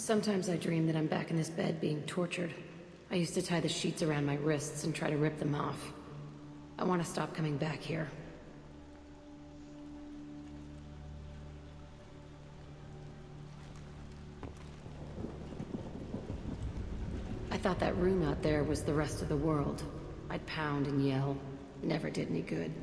Sometimes I dream that I'm back in this bed being tortured. I used to tie the sheets around my wrists and try to rip them off. I want to stop coming back here. I thought that room out there was the rest of the world. I'd pound and yell. Never did any good.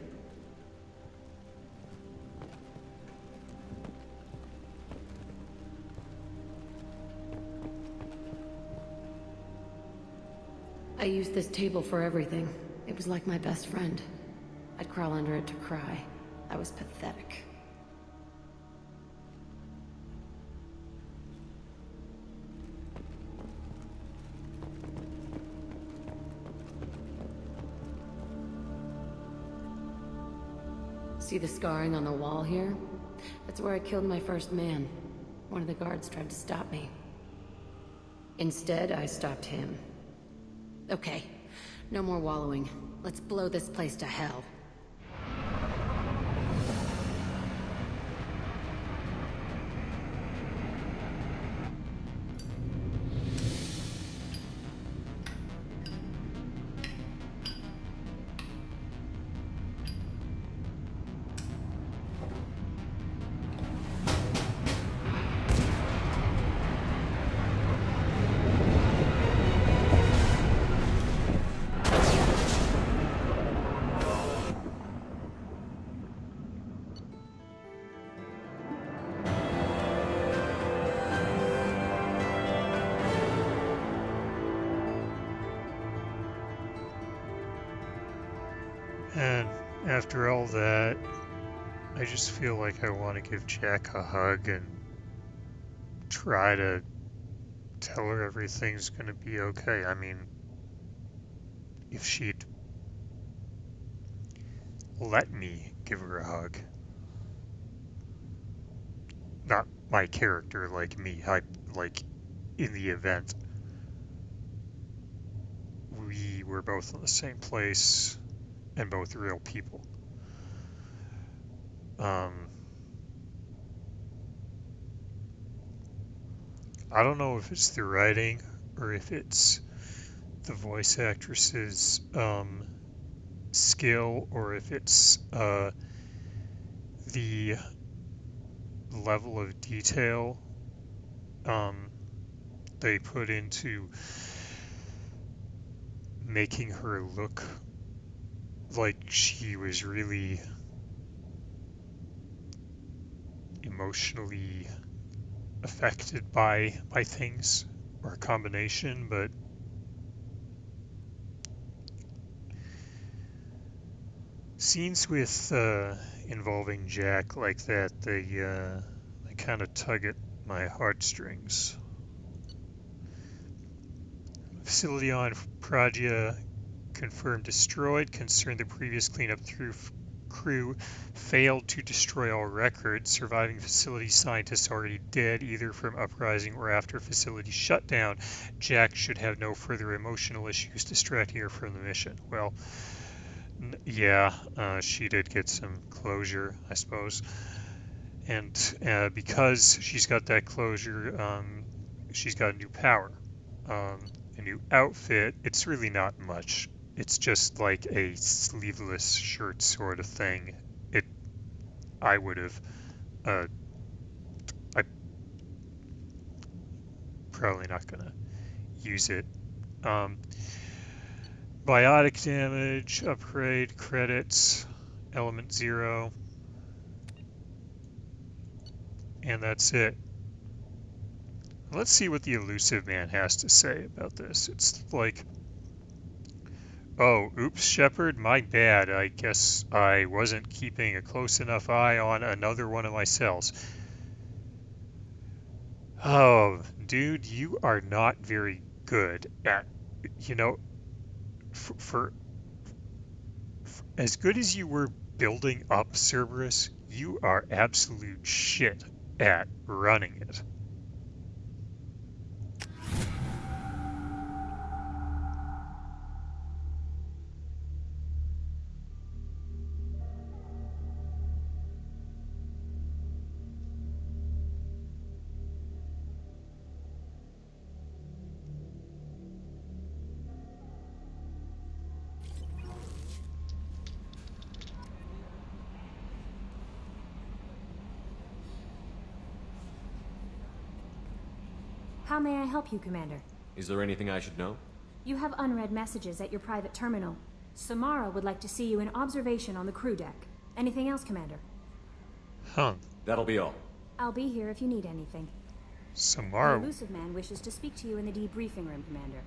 I used this table for everything. It was like my best friend. I'd crawl under it to cry. I was pathetic. See the scarring on the wall here? That's where I killed my first man. One of the guards tried to stop me. Instead, I stopped him. Okay, no more wallowing. Let's blow this place to hell. And after all that, I just feel like I want to give Jack a hug and try to tell her everything's gonna be okay. I mean, if she'd let me give her a hug. Not my character, like me. Like, in the event we were both in the same place and both real people. I don't know if it's the writing or if it's the voice actress's skill, or if it's the level of detail they put into making her look like she was really emotionally affected by things, or a combination. But scenes with involving Jack like that, they kind of tug at my heartstrings. Facility on Pragia confirmed destroyed. Concerned the previous cleanup crew failed to destroy all records. Surviving facility scientists already dead, either from uprising or after facility shutdown. Jack should have no further emotional issues distracting her from the mission. Well, yeah, she did get some closure, I suppose. And because she's got that closure, she's got a new power. A new outfit. It's really not much. It's just like a sleeveless shirt sort of thing. I would have, I probably not gonna use it. Biotic damage, upgrade, credits, element 0, and that's it. Let's see what the elusive man has to say about this. It's like, oh, oops, Shepard, my bad. I guess I wasn't keeping a close enough eye on another one of my cells. Oh, dude, you are not very good at, you know, for as good as you were building up Cerberus, you are absolute shit at running it. How may I help you, Commander? Is there anything I should know? You have unread messages at your private terminal. Samara would like to see you in observation on the crew deck. Anything else, Commander? Huh. That'll be all. I'll be here if you need anything. The Samara. elusive man wishes to speak to you in the debriefing room, Commander.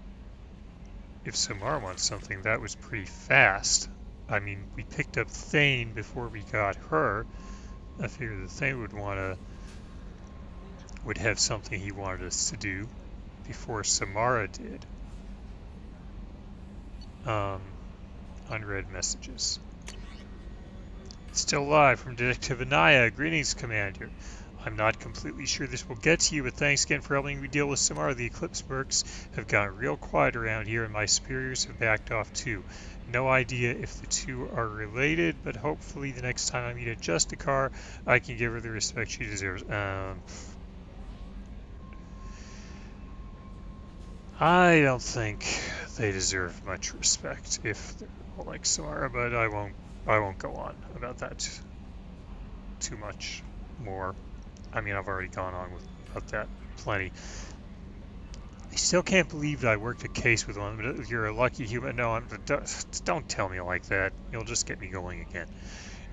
If Samara wants something, that was pretty fast. I mean, we picked up Thane before we got her. I figured that Thane would have something he wanted us to do before Samara did. Unread messages. Still live from Detective Anaya. Greetings, Commander. I'm not completely sure this will get to you, but thanks again for helping me deal with Samara. The Eclipse mercs have gotten real quiet around here, and my superiors have backed off too. No idea if the two are related, but hopefully the next time I meet a Justicar, I can give her the respect she deserves. I don't think they deserve much respect if they're all like Samara, but I won't go on about that too much more. I mean, I've already gone on about that plenty. I still can't believe that I worked a case with one, but you're a lucky human. No, don't tell me like that. You'll just get me going again.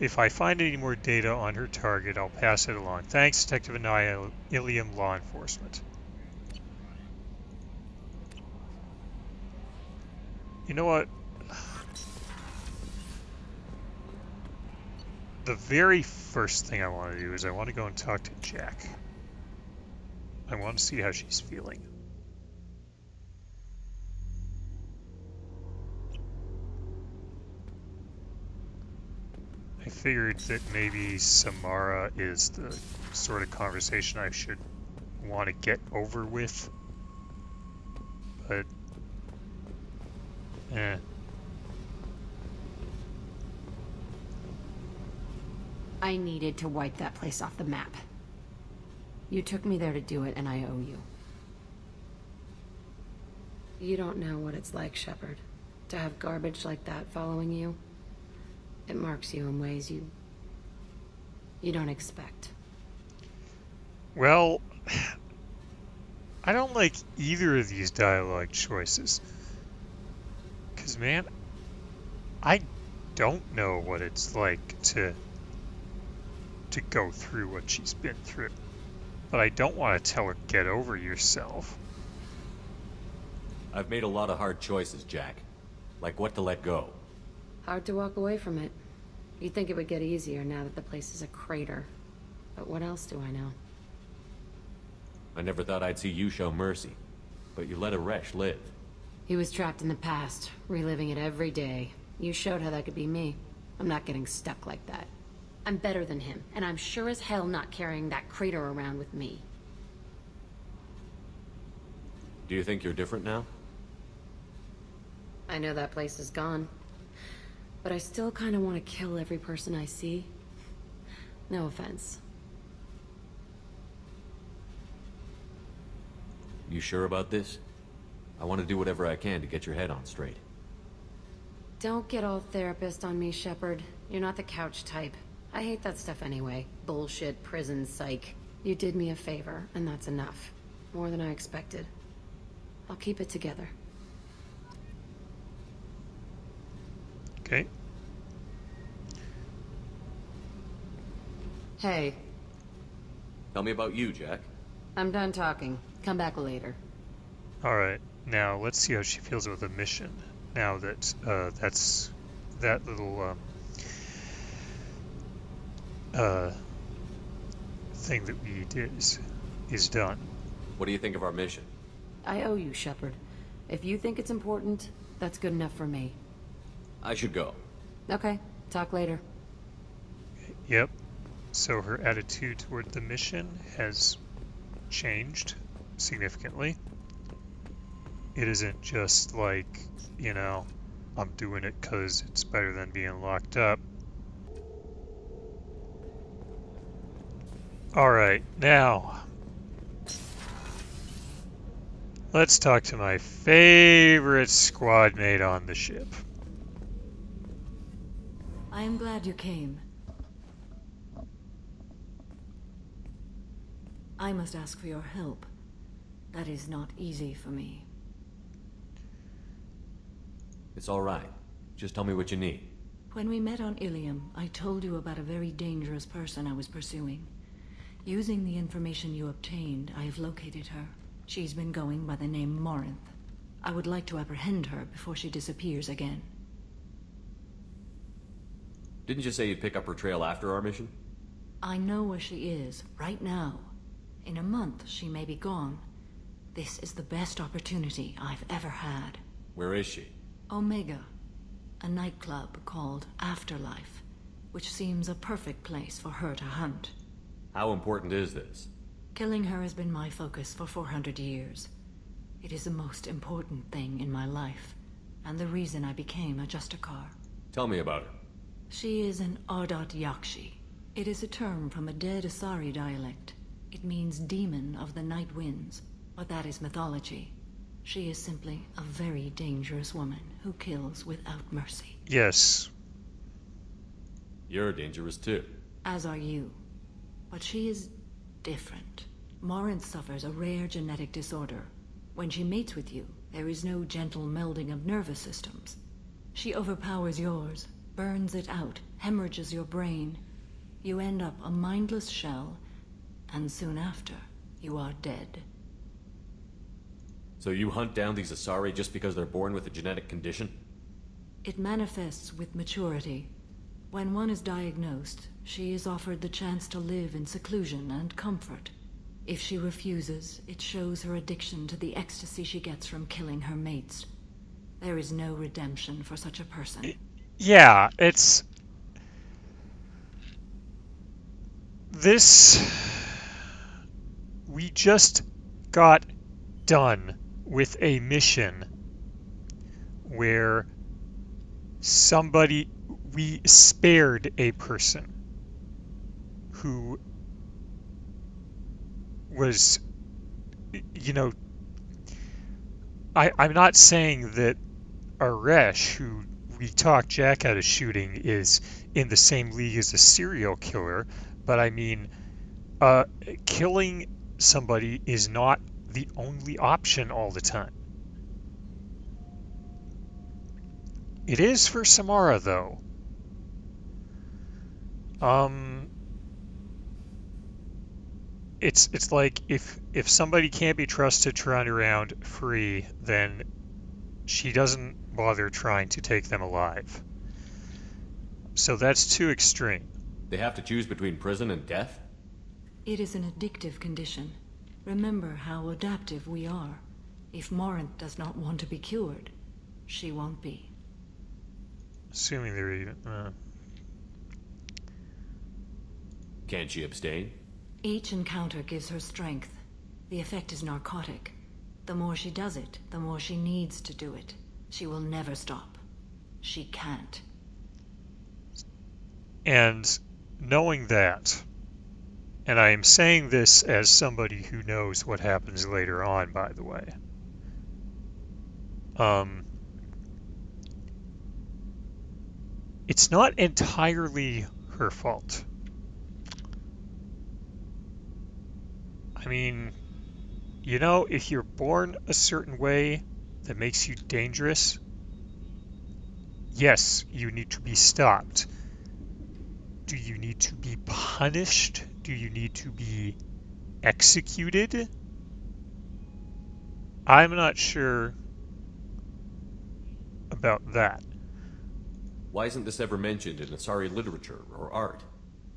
If I find any more data on her target, I'll pass it along. Thanks, Detective Anaya, Ilium Law Enforcement. You know what? The very first thing I want to do is I want to go and talk to Jack. I want to see how she's feeling. I figured that maybe Samara is the sort of conversation I should want to get over with. But I needed to wipe that place off the map. You took me there to do it, and I owe you. You don't know what it's like, Shepard, to have garbage like that following you. It marks you in ways you don't expect. Well, I don't like either of these dialogue choices. 'Cause, man, I don't know what it's like to go through what she's been through. But I don't want to tell her, get over yourself. I've made a lot of hard choices, Jack. Like what to let go. Hard to walk away from it. You'd think it would get easier now that the place is a crater. But what else do I know? I never thought I'd see you show mercy. But you let a Resh live. He was trapped in the past, reliving it every day. You showed how that could be me. I'm not getting stuck like that. I'm better than him, and I'm sure as hell not carrying that crater around with me. Do you think you're different now? I know that place is gone. But I still kind of want to kill every person I see. No offense. You sure about this? I want to do whatever I can to get your head on straight. Don't get all therapist on me, Shepard. You're not the couch type. I hate that stuff anyway. Bullshit, prison, psych. You did me a favor, and that's enough. More than I expected. I'll keep it together. Okay. Hey, Tell me about you, Jack. I'm done talking. Come back later. Alright, now let's see how she feels about the mission. Now that that's that little thing that we did is done. What do you think of our mission? I owe you, Shepard. If you think it's important, that's good enough for me. I should go. Okay, talk later. Yep. So her attitude toward the mission has changed significantly. It isn't just like, you know, I'm doing it because it's better than being locked up. Alright, now let's talk to my favorite squad mate on the ship. I am glad you came. I must ask for your help. That is not easy for me. It's all right. Just tell me what you need. When we met on Ilium, I told you about a very dangerous person I was pursuing. Using the information you obtained, I have located her. She's been going by the name Morinth. I would like to apprehend her before she disappears again. Didn't you say you'd pick up her trail after our mission? I know where she is, right now. In a month, she may be gone. This is the best opportunity I've ever had. Where is she? Omega, a nightclub called Afterlife, which seems a perfect place for her to hunt. How important is this? Killing her has been my focus for 400 years. It is the most important thing in my life, and the reason I became a Justicar. Tell me about her. She is an Ardat-Yakshi. It is a term from a dead Asari dialect. It means demon of the night winds, but that is mythology. She is simply a very dangerous woman who kills without mercy. Yes. You're dangerous too. As are you. But she is different. Morinth suffers a rare genetic disorder. When she mates with you, there is no gentle melding of nervous systems. She overpowers yours, burns it out, hemorrhages your brain. You end up a mindless shell, and soon after, you are dead. So you hunt down these Asari just because they're born with a genetic condition? It manifests with maturity. When one is diagnosed, she is offered the chance to live in seclusion and comfort. If she refuses, it shows her addiction to the ecstasy she gets from killing her mates. There is no redemption for such a person. Yeah, it's... This... We just got done with a mission where we spared a person who was, I'm not saying that Aresh, who we talked Jack out of shooting, is in the same league as a serial killer, but I mean, killing somebody is not the only option all the time. It is for Samara, though. It's like if somebody can't be trusted to run around free, then she doesn't bother trying to take them alive. So that's too extreme. They have to choose between prison and death? It is an addictive condition. Remember how adaptive we are. If Morinth does not want to be cured, she won't be. Assuming they're even... Can't she abstain? Each encounter gives her strength. The effect is narcotic. The more she does it, the more she needs to do it. She will never stop. She can't. And knowing that, and I am saying this as somebody who knows what happens later on, by the way, it's not entirely her fault. I mean, if you're born a certain way that makes you dangerous, yes, you need to be stopped. Do you need to be punished? Do you need to be executed? I'm not sure about that. Why isn't this ever mentioned in Asari literature or art?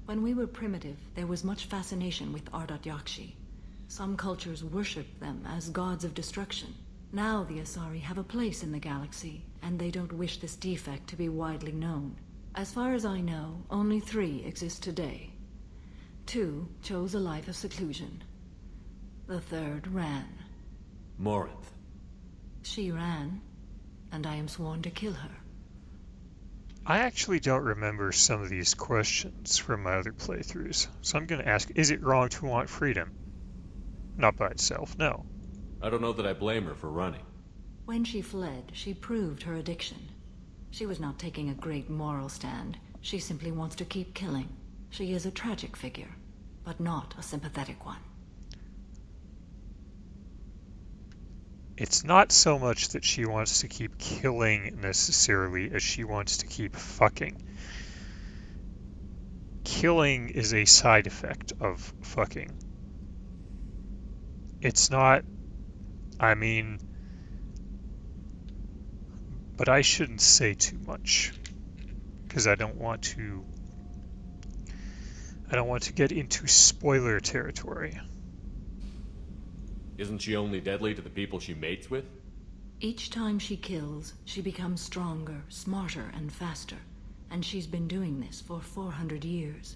When we were primitive, there was much fascination with Ardat-Yakshi. Some cultures worshipped them as gods of destruction. Now the Asari have a place in the galaxy, and they don't wish this defect to be widely known. As far as I know, only 3 exist today. 2 chose a life of seclusion. The 3rd ran. Morinth. She ran, and I am sworn to kill her. I actually don't remember some of these questions from my other playthroughs, so I'm going to ask, is it wrong to want freedom? Not by itself, no. I don't know that I blame her for running. When she fled, she proved her addiction. She was not taking a great moral stand. She simply wants to keep killing. She is a tragic figure, but not a sympathetic one. It's not so much that she wants to keep killing necessarily as she wants to keep fucking. Killing is a side effect of fucking. It's not, I mean, but I shouldn't say too much because I don't want to get into spoiler territory. Isn't she only deadly to the people she mates with? Each time she kills, she becomes stronger, smarter, and faster. And she's been doing this for 400 years.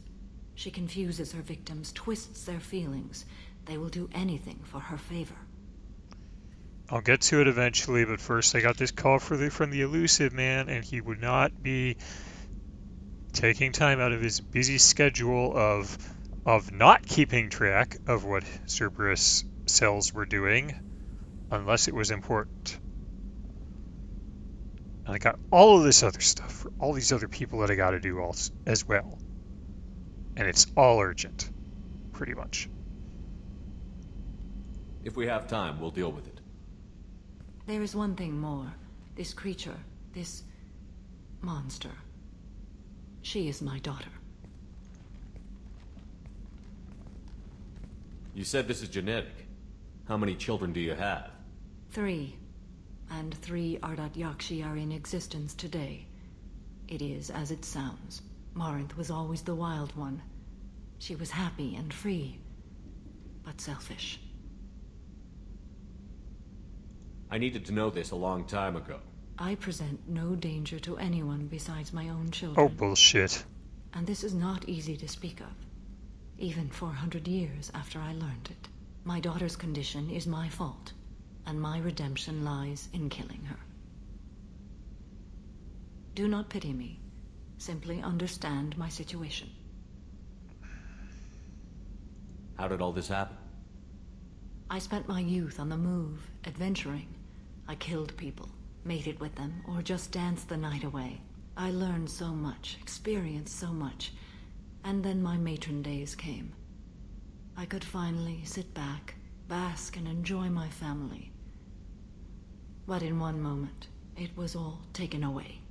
She confuses her victims, twists their feelings. They will do anything for her favor. I'll get to it eventually, but first I got this call from the elusive man, and he would not be taking time out of his busy schedule of not keeping track of what Cerberus cells were doing unless it was important. And I got all of this other stuff for all these other people that I got to do as well. And it's all urgent, pretty much. If we have time, we'll deal with it. There is one thing more. This creature, this monster. She is my daughter. You said this is genetic. How many children do you have? 3. And 3 Ardat-Yakshi are in existence today. It is as it sounds. Morinth was always the wild one. She was happy and free, but selfish. I needed to know this a long time ago. I present no danger to anyone besides my own children. Oh, bullshit. And this is not easy to speak of, even 400 years after I learned it. My daughter's condition is my fault, and my redemption lies in killing her. Do not pity me. Simply understand my situation. How did all this happen? I spent my youth on the move, adventuring. I killed people, mated with them, or just danced the night away. I learned so much, experienced so much, and then my matron days came. I could finally sit back, bask, and enjoy my family. But in one moment, it was all taken away.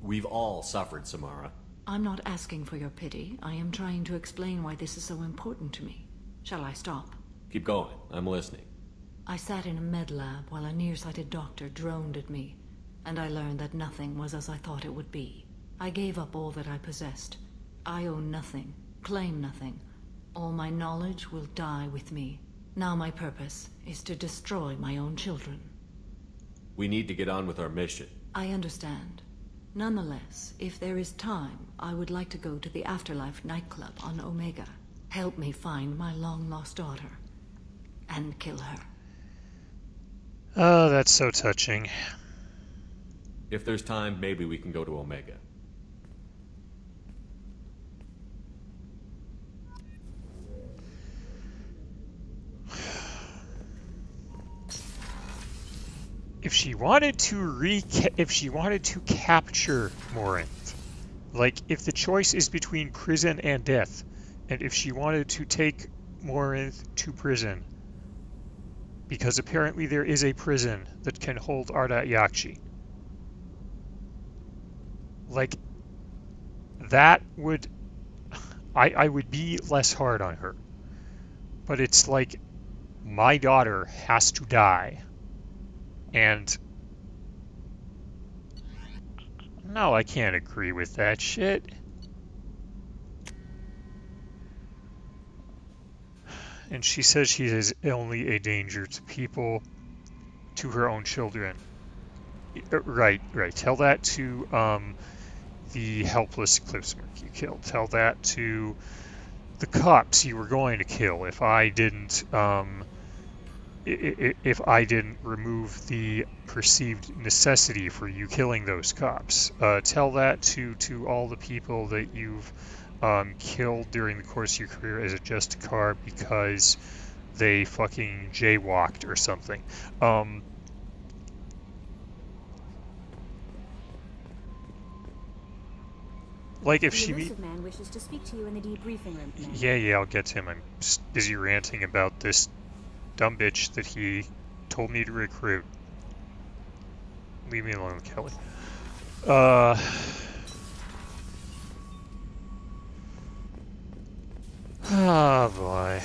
We've all suffered, Samara. I'm not asking for your pity. I am trying to explain why this is so important to me. Shall I stop? Keep going. I'm listening. I sat in a med lab while a nearsighted doctor droned at me, and I learned that nothing was as I thought it would be. I gave up all that I possessed. I own nothing, claim nothing. All my knowledge will die with me. Now my purpose is to destroy my own children. We need to get on with our mission. I understand. Nonetheless, if there is time, I would like to go to the Afterlife nightclub on Omega. Help me find my long-lost daughter. And kill her. Oh, that's so touching. If there's time, maybe we can go to Omega. If she wanted to capture Morinth, like if the choice is between prison and death, and if she wanted to take Morinth to prison, because apparently there is a prison that can hold Ardat-Yakshi, like that would, I would be less hard on her. But it's like, my daughter has to die. And no, I can't agree with that shit. And she says she is only a danger to people, to her own children. Right. Tell that to the helpless Eclipse Merc you killed. Tell that to the cops you were going to kill if I didn't remove the perceived necessity for you killing those cops. Tell that to all the people that you've killed during the course of your career as a just car because they fucking jaywalked or something. Like, if The she elusive man wishes to speak to you in the debriefing room, Commander. Yeah, I'll get to him. I'm just busy ranting about this dumb bitch that he told me to recruit. Leave me alone, Kelly. Oh boy.